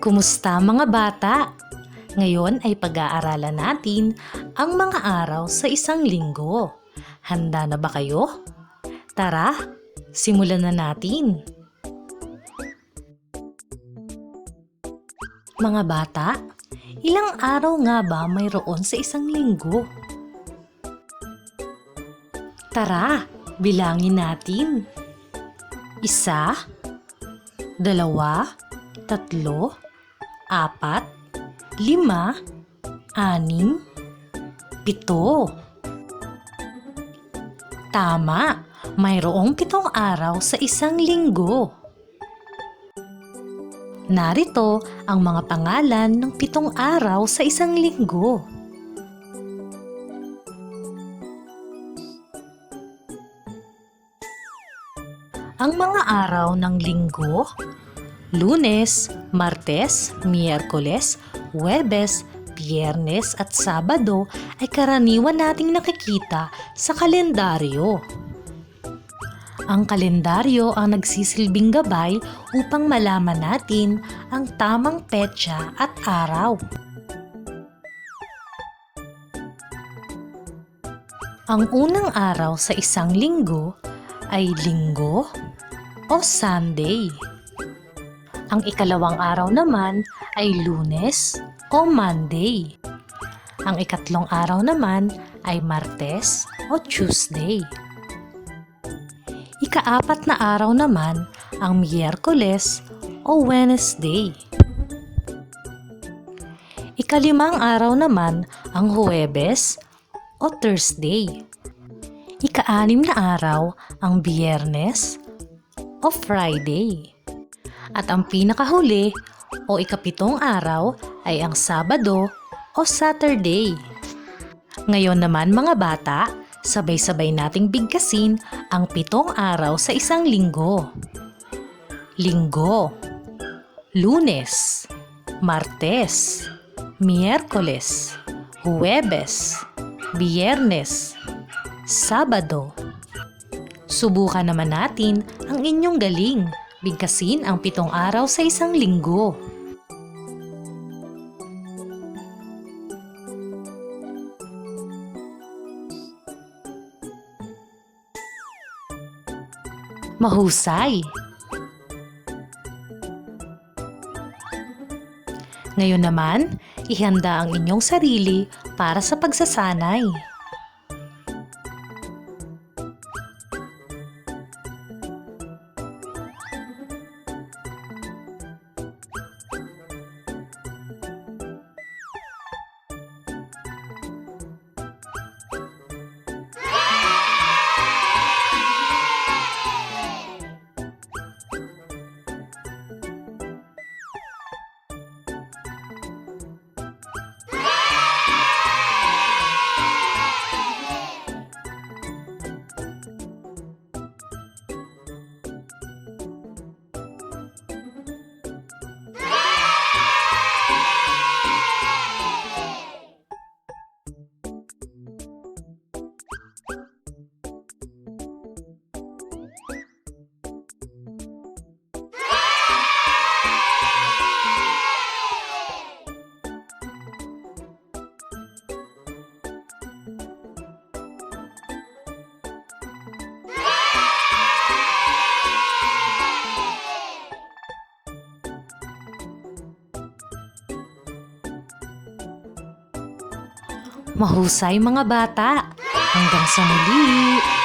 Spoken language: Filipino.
Kumusta mga bata? Ngayon ay pag-aaralan natin ang mga araw sa isang linggo. Handa na ba kayo? Tara, simulan na natin. Mga bata, ilang araw nga ba mayroon sa isang linggo? Tara, bilangin natin. 1, 2, 3, 4, 5, 6, 7. Tama, mayroong 7 araw sa isang linggo. Narito ang mga pangalan ng 7 araw sa isang linggo. Ang mga araw ng linggo: Lunes, Martes, Miyerkules, Huwebes, Biyernes at Sabado ay karaniwan nating nakikita sa kalendaryo. Ang kalendaryo ang nagsisilbing gabay upang malaman natin ang tamang petsa at araw. Ang unang araw sa isang linggo ay Linggo o Sunday. Ang ikalawang araw naman ay Lunes o Monday. Ang ikatlong araw naman ay Martes o Tuesday. Ika-4 na araw naman ang Miyerkules o Wednesday. Ika-5 araw naman ang Huwebes o Thursday. Ika-6 na araw ang Biyernes o Friday. At ang pinakahuli o ika-7 araw ay ang Sabado o Saturday. Ngayon naman mga bata, sabay-sabay nating bigkasin ang 7 araw sa isang linggo. Linggo, Lunes, Martes, Miyerkules, Huwebes, Biyernes, Sabado. Subukan naman natin ang inyong galing. Bigkasin ang 7 araw sa isang linggo. Mahusay! Ngayon naman, ihanda ang inyong sarili para sa pagsasanay. Mahusay mga bata! Hanggang sa muli!